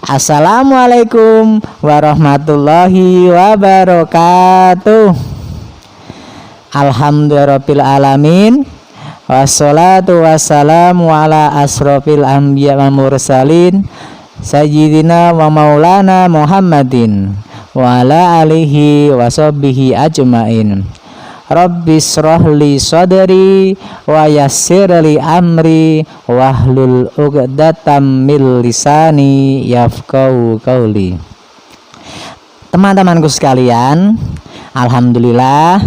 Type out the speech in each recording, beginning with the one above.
Assalamualaikum warahmatullahi wabarakatuh. Alhamdulillahirabbil alamin. Wassalatu wassalamu ala asrofil anbiya wal mursalin sayyidina wa maulana Muhammadin wa ala alihi wa sahbihi ajmain. Rabbis shrahli sadri wa yassirli amri wahlul 'uqdatam min lisani yafqahu qauli. Teman-temanku sekalian, alhamdulillah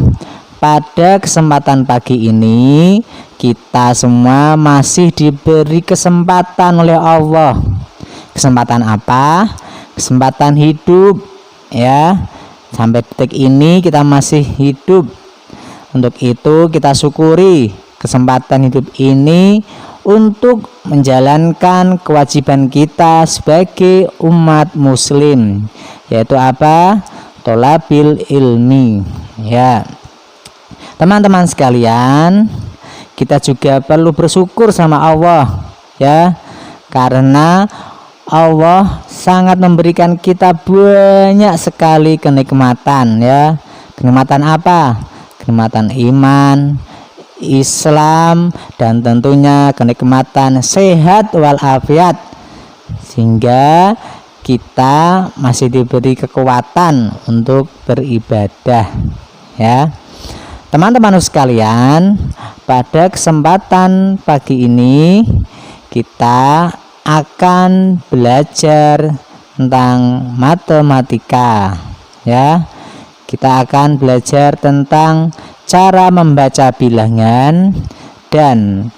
pada kesempatan pagi ini kita semua masih diberi kesempatan oleh Allah. Kesempatan apa? Kesempatan hidup, ya. Sampai detik ini kita masih hidup. Untuk itu kita syukuri kesempatan hidup ini untuk menjalankan kewajiban kita sebagai umat muslim, yaitu apa? Tholabil ilmi, ya. Teman-teman sekalian, kita juga perlu bersyukur sama Allah, ya, karena Allah sangat memberikan kita banyak sekali kenikmatan, ya. Kenikmatan apa? Kenikmatan iman, Islam, dan tentunya kenikmatan sehat walafiat, sehingga kita masih diberi kekuatan untuk beribadah, ya. Teman-teman sekalian, pada kesempatan pagi ini kita akan belajar tentang matematika, ya. Kita akan belajar tentang cara membaca bilangan dan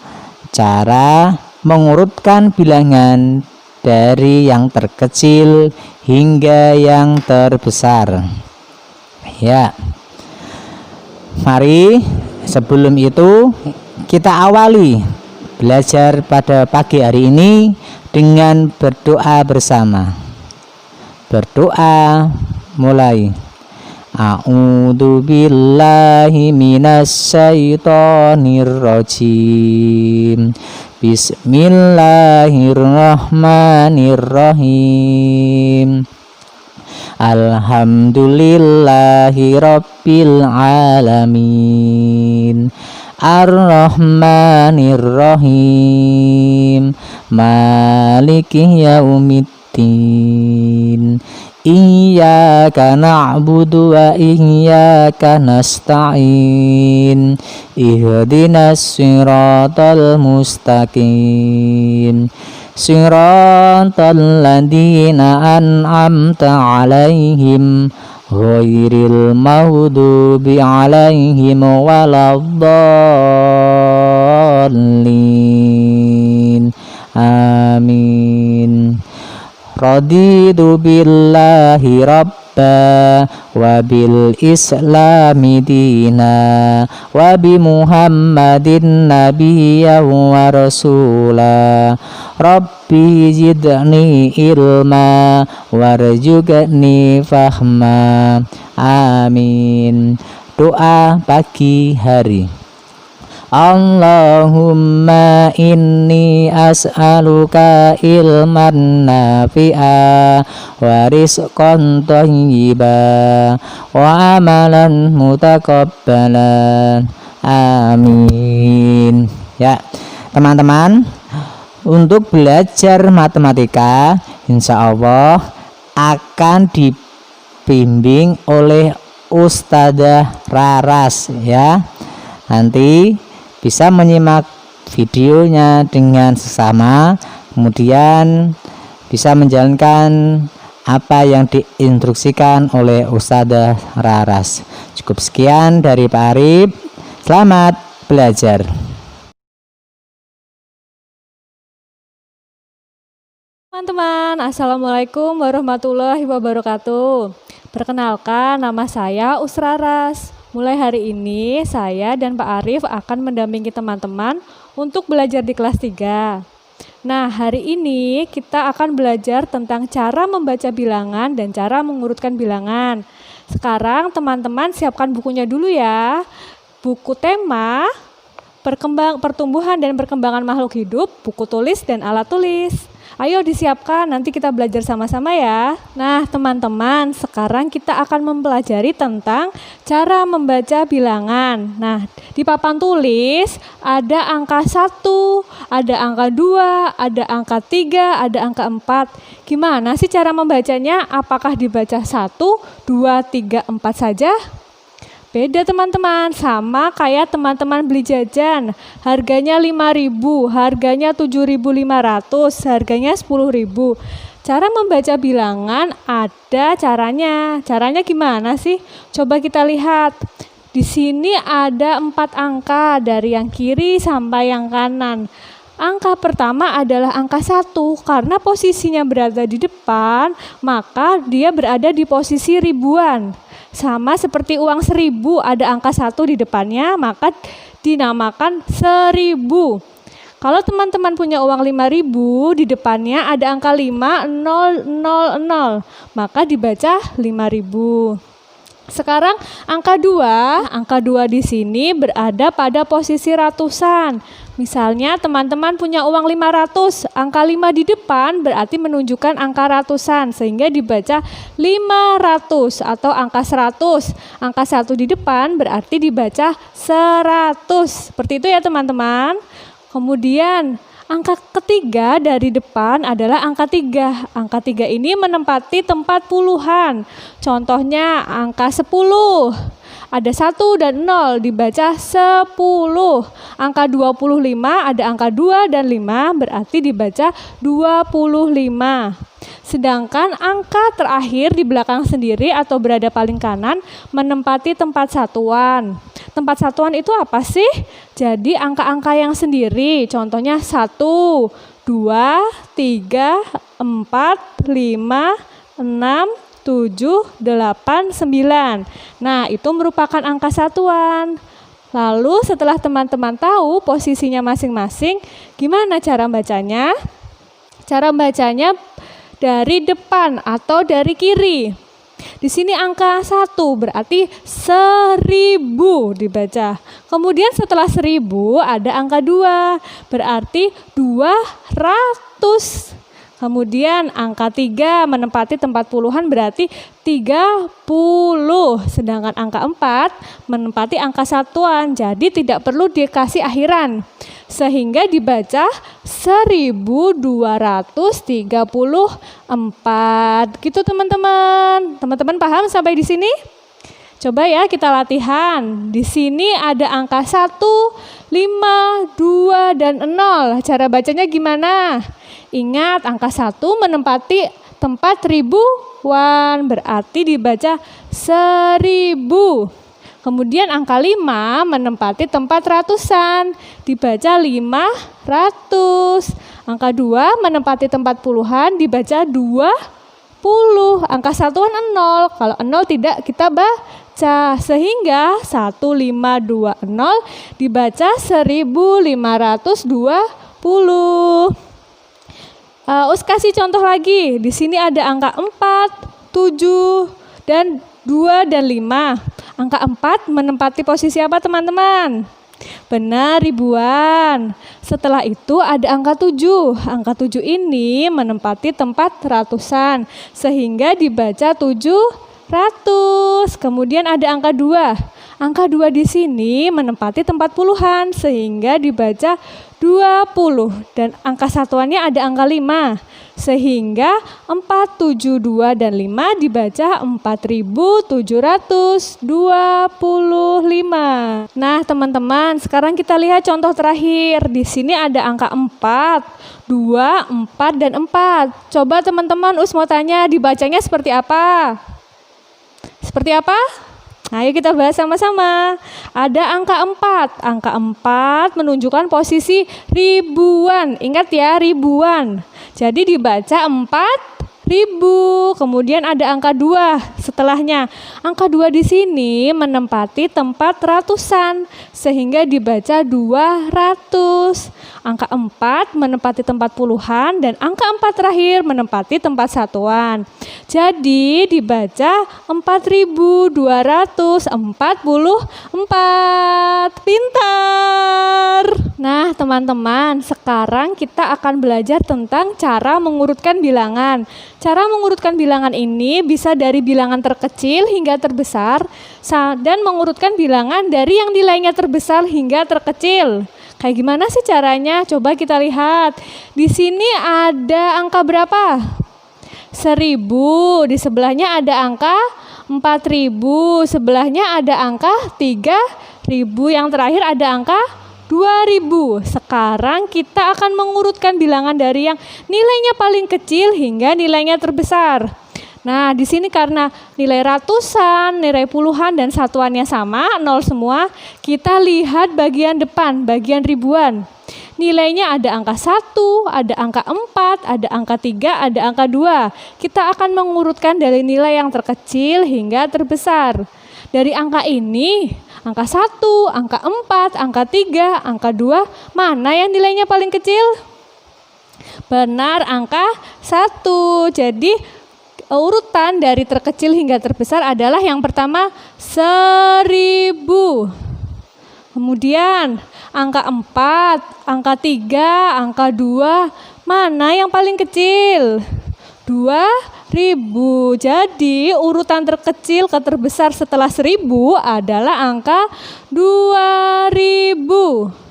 cara mengurutkan bilangan dari yang terkecil hingga yang terbesar. Ya. Mari sebelum itu kita awali belajar pada pagi hari ini dengan berdoa bersama. Berdoa mulai. A'udzu billahi minasyaitonir rajim. Bismillahirrahmanirrahim. Alhamdulillahi rabbil alamin. Ar-Rahmanir-Rahim. Maliki yaumiddin. Iyyaka na'budu wa iyyaka nasta'in. Ihdinas siratal mustaqim. Siratal ladzina an'amta 'alaihim ghairil maghdubi 'alaihim waladdallin. Amin. Raditu billahi rabba wa bil islami dina wa bi muhammadin nabiyya wa rasula. Rabbi zidni ilma warzuqni fahma. Amin. Doa pagi hari. Allahumma inni as'aluka ilman nafi'a wa rizqan thayyiba wa amalan mutakabbalan. Amin. Ya, teman-teman, untuk belajar matematika insya Allah akan dibimbing oleh Ustadzah Raras, ya. Nanti bisa menyimak videonya dengan sesama, kemudian bisa menjalankan apa yang diinstruksikan oleh Ustadzah Raras. Cukup sekian dari Pak Arif. Selamat belajar. Teman-teman, Assalamualaikum warahmatullahi wabarakatuh. Perkenalkan, nama saya Usraras. Mulai hari ini, saya dan Pak Arif akan mendampingi teman-teman untuk belajar di kelas 3. Nah, hari ini kita akan belajar tentang cara membaca bilangan dan cara mengurutkan bilangan. Sekarang teman-teman siapkan bukunya dulu ya. Buku tema, pertumbuhan dan perkembangan makhluk hidup, buku tulis dan alat tulis. Ayo disiapkan, nanti kita belajar sama-sama ya. Nah teman-teman, sekarang kita akan mempelajari tentang cara membaca bilangan. Nah di papan tulis ada angka 1, ada angka 2, ada angka 3, ada angka 4. Gimana sih cara membacanya? Apakah dibaca 1, 2, 3, 4 saja? Beda teman-teman, sama kayak teman-teman beli jajan. Harganya 5.000, harganya 7.500, harganya 10.000. Cara membaca bilangan ada caranya. Caranya gimana sih? Coba kita lihat. Di sini ada 4 angka dari yang kiri sampai yang kanan. Angka pertama adalah angka 1, karena posisinya berada di depan, maka dia berada di posisi ribuan. Sama seperti uang 1.000, ada angka 1 di depannya, maka dinamakan 1.000. Kalau teman-teman punya uang 5.000, di depannya ada angka 5.000, maka dibaca 5.000. Sekarang angka 2 di sini berada pada posisi ratusan. Misalnya teman-teman punya uang 500, angka 5 di depan berarti menunjukkan angka ratusan, sehingga dibaca 500 atau angka 100. Angka 1 di depan berarti dibaca 100. Seperti itu ya teman-teman. Kemudian angka ketiga dari depan adalah angka 3. Angka 3 ini menempati tempat puluhan. Contohnya angka 10. Ada 1 dan 0, dibaca 10. Angka 25, ada angka 2 dan 5, berarti dibaca 25. Sedangkan angka terakhir di belakang sendiri atau berada paling kanan menempati tempat satuan. Tempat satuan itu apa sih? Jadi angka-angka yang sendiri, contohnya 1, 2, 3, 4, 5, 6, 7, 8, 9. Nah, itu merupakan angka satuan. Lalu setelah teman-teman tahu posisinya masing-masing, gimana cara bacanya? Cara bacanya dari depan atau dari kiri. Di sini angka 1 berarti 1.000 dibaca. Kemudian setelah 1.000 ada angka 2 berarti 200. Kemudian angka 3 menempati tempat puluhan berarti 30. Sedangkan angka 4 menempati angka satuan, jadi tidak perlu dikasih akhiran. Sehingga dibaca 1.234. Gitu teman-teman. Teman-teman paham sampai di sini? Coba ya kita latihan. Di sini ada angka 1, 5, 2, dan 0. Cara bacanya gimana? Ingat, angka 1 menempati tempat ribuan, berarti dibaca 1.000. Kemudian angka 5 menempati tempat ratusan, dibaca 500. Angka 2 menempati tempat puluhan, dibaca 20. Angka satuan 0, kalau 0 tidak kita baca, sehingga 1520 dibaca 1.520. Us kasih contoh lagi. Di sini ada angka 4, 7, dan 2 dan 5. Angka 4 menempati posisi apa teman-teman? Benar, ribuan. Setelah itu ada angka 7. Angka 7 ini menempati tempat ratusan, sehingga dibaca 700. Kemudian ada angka 2. Angka 2 di sini menempati tempat puluhan, sehingga dibaca 20. Dan angka satuannya ada angka 5, sehingga 4, 7, 2, dan 5 dibaca 4.725. Nah teman-teman, sekarang kita lihat contoh terakhir. Di sini ada angka 4, 2, 4, dan 4. Coba teman-teman, Us mau tanya, dibacanya seperti apa? Seperti apa? Ayo kita bahas sama-sama. Ada angka 4. Angka 4 menunjukkan posisi ribuan. Ingat ya, ribuan. Jadi dibaca 4.000. Kemudian ada angka 2 setelahnya. Angka 2 di sini menempati tempat ratusan, sehingga dibaca 200. Angka 4 menempati tempat puluhan, dan angka 4 terakhir menempati tempat satuan. Jadi dibaca 4.244. Pintar! Nah, teman-teman, sekarang kita akan belajar tentang cara mengurutkan bilangan. Cara mengurutkan bilangan ini bisa dari bilangan terkecil hingga terbesar, dan mengurutkan bilangan dari yang nilainya terbesar hingga terkecil. Kayak gimana sih caranya? Coba kita lihat. Di sini ada angka berapa? 1000. Di sebelahnya ada angka 4000. Sebelahnya ada angka 3000. Yang terakhir ada angka 2000. Sekarang kita akan mengurutkan bilangan dari yang nilainya paling kecil hingga nilainya terbesar. Nah, di sini karena nilai ratusan, nilai puluhan, dan satuannya sama, 0 semua, kita lihat bagian depan, bagian ribuan. Nilainya ada angka 1, ada angka 4, ada angka 3, ada angka 2. Kita akan mengurutkan dari nilai yang terkecil hingga terbesar. Dari angka ini, angka 1, angka 4, angka 3, angka 2, mana yang nilainya paling kecil? Benar, angka 1. Jadi urutan dari terkecil hingga terbesar adalah yang pertama 1000. Kemudian angka 4, angka 3, angka 2, mana yang paling kecil? 2000. Jadi urutan terkecil ke terbesar setelah 1000 adalah angka 2000.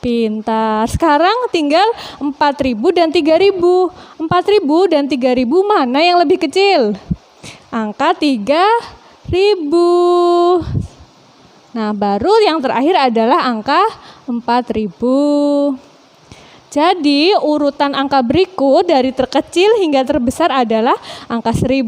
Pintar. Sekarang tinggal 4000 dan 3000. 4000 dan 3000 mana yang lebih kecil? Angka 3000. Nah, baru yang terakhir adalah angka 4000. Jadi urutan angka berikut dari terkecil hingga terbesar adalah angka 1000,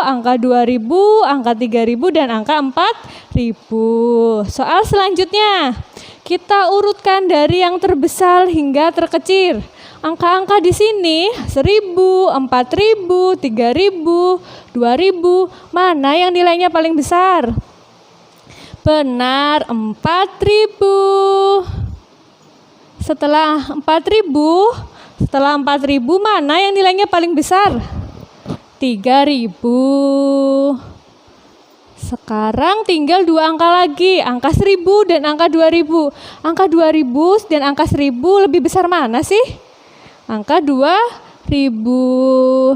angka 2000, angka 3000, dan angka 4000. Soal selanjutnya, kita urutkan dari yang terbesar hingga terkecil. Angka-angka di sini 1000, 4000, 3000, 2000, mana yang nilainya paling besar? Benar, 4000. Setelah 4000 mana yang nilainya paling besar? 3000. Sekarang tinggal dua angka lagi, angka 1000 dan angka 2000. Angka 2000 dan angka 1000 lebih besar mana sih? Angka 2000.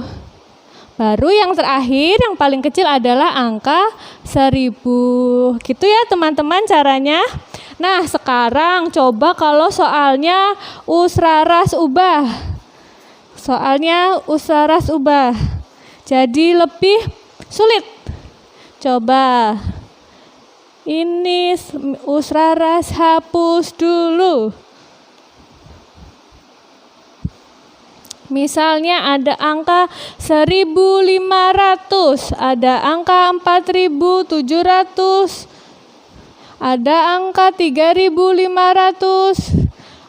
Baru yang terakhir, yang paling kecil adalah angka 1000. Gitu ya teman-teman caranya. Nah, sekarang coba kalau soalnya Usraras ubah. Soalnya Usraras ubah. Jadi lebih sulit. Coba. Ini Usraras hapus dulu. Misalnya ada angka 1500, ada angka 4700, ada angka 3500,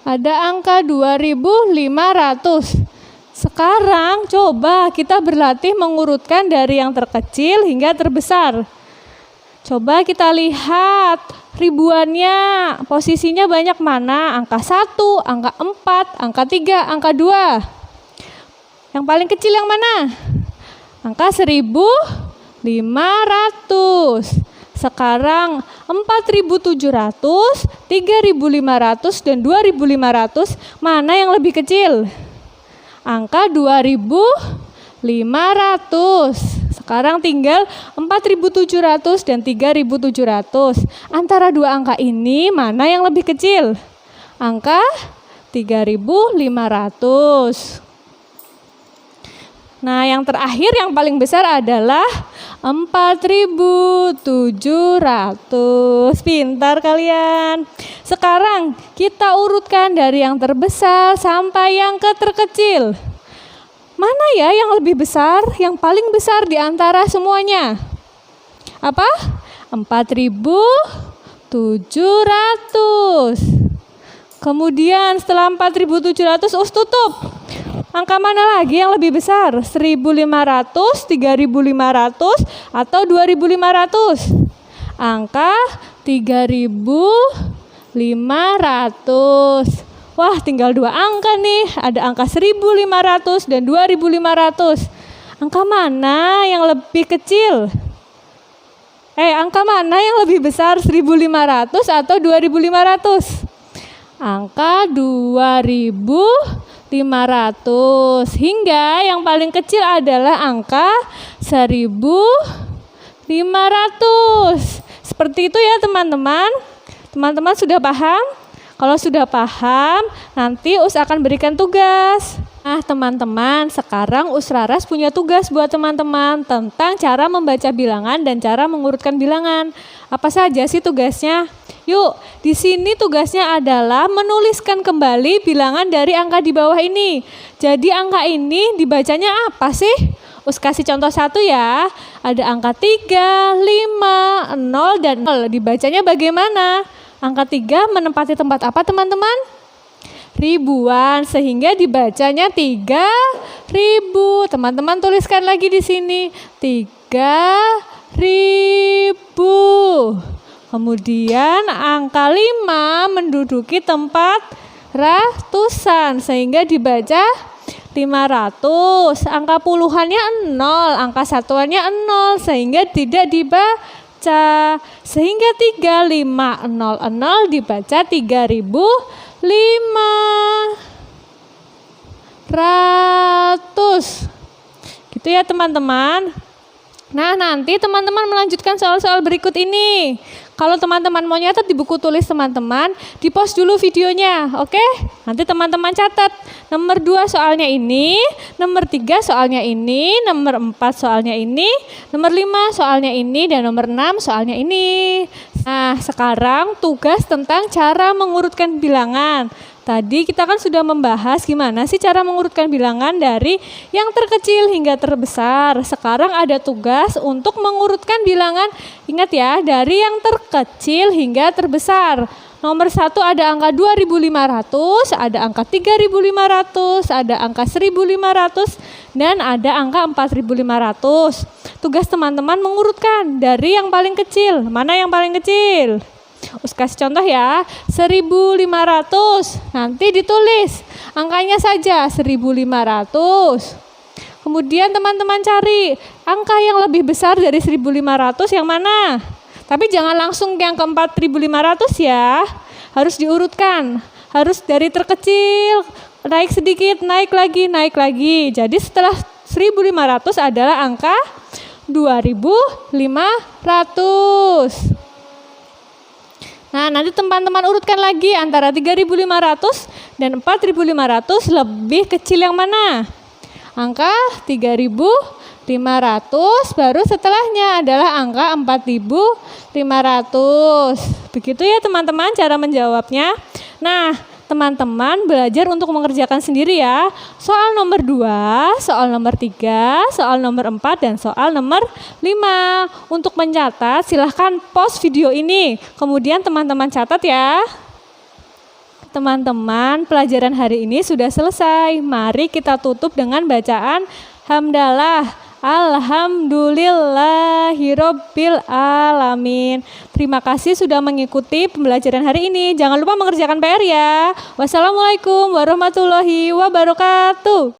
ada angka 2500. Sekarang coba kita berlatih mengurutkan dari yang terkecil hingga terbesar. Coba kita lihat ribuannya, posisinya banyak mana? Angka 1, angka 4, angka 3, angka 2. Yang paling kecil yang mana? Angka 1500. Sekarang 4700, 3500, dan 2500, mana yang lebih kecil? Angka 2500. Sekarang tinggal 4700 dan 3700. Antara dua angka ini mana yang lebih kecil? Angka 3500. Nah, yang terakhir yang paling besar adalah 4700. Pintar kalian. Sekarang kita urutkan dari yang terbesar sampai yang ke terkecil. Mana ya yang lebih besar? Yang paling besar di antara semuanya? Apa? 4700. Kemudian setelah 4700 tutup. Angka mana lagi yang lebih besar? 1500, 3500, atau 2500? Angka 3500. Wah, tinggal dua angka nih. Ada angka 1500 dan 2500. Angka mana yang lebih kecil? Angka mana yang lebih besar? 1500 atau 2500? angka 2.500 hingga yang paling kecil adalah angka 1.500. Seperti itu ya teman-teman. Teman-teman sudah paham? Kalau sudah paham, nanti Us akan berikan tugas. Nah teman-teman, sekarang Usraras punya tugas buat teman-teman tentang cara membaca bilangan dan cara mengurutkan bilangan. Apa saja sih tugasnya? Yuk, di sini tugasnya adalah menuliskan kembali bilangan dari angka di bawah ini. Jadi angka ini dibacanya apa sih? Us kasih contoh satu ya. Ada angka 3, 5, 0, dan 0. Dibacanya bagaimana? Angka 3 menempati tempat apa teman-teman? Ribuan, sehingga dibacanya 3.000. Teman-teman tuliskan lagi di sini 3.000. Kemudian angka 5 menduduki tempat ratusan, sehingga dibaca 500. Angka puluhannya 0, angka satuannya 0, sehingga tidak dibaca. Sehingga 3500 dibaca 3.500. Gitu ya teman-teman. Nah, nanti teman-teman melanjutkan soal-soal berikut ini. Kalau teman-teman mau nyatet di buku tulis teman-teman, di-post dulu videonya, oke? Nanti teman-teman catat. Nomor 2 soalnya ini, nomor 3 soalnya ini, nomor 4 soalnya ini, nomor 5 soalnya ini, dan nomor 6 soalnya ini. Nah, sekarang tugas tentang cara mengurutkan bilangan. Tadi kita kan sudah membahas gimana sih cara mengurutkan bilangan dari yang terkecil hingga terbesar. Sekarang ada tugas untuk mengurutkan bilangan, ingat ya, dari yang terkecil hingga terbesar. Nomor 1 ada angka 2.500, ada angka 3.500, ada angka 1.500, dan ada angka 4.500. Tugas teman-teman mengurutkan dari yang paling kecil. Mana yang paling kecil? Us kasih contoh ya, 1.500. Nanti ditulis angkanya saja 1.500. Kemudian teman-teman cari angka yang lebih besar dari 1.500 yang mana? Tapi jangan langsung yang ke 4.500 ya. Harus diurutkan. Harus dari terkecil, naik sedikit, naik lagi, naik lagi. Jadi setelah 1.500 adalah angka 2.500. Nah, nanti teman-teman urutkan lagi antara 3.500 dan 4.500, lebih kecil yang mana? Angka 3.500, baru setelahnya adalah angka 4.500. Begitu ya teman-teman cara menjawabnya. Nah, teman-teman belajar untuk mengerjakan sendiri ya. Soal nomor 2, soal nomor 3, soal nomor 4, dan soal nomor 5. Untuk mencatat silahkan pause video ini. Kemudian teman-teman catat ya. Teman-teman, pelajaran hari ini sudah selesai. Mari kita tutup dengan bacaan hamdalah. Alhamdulillahirabbil alamin. Terima kasih sudah mengikuti pembelajaran hari ini. Jangan lupa mengerjakan PR ya. Wassalamualaikum warahmatullahi wabarakatuh.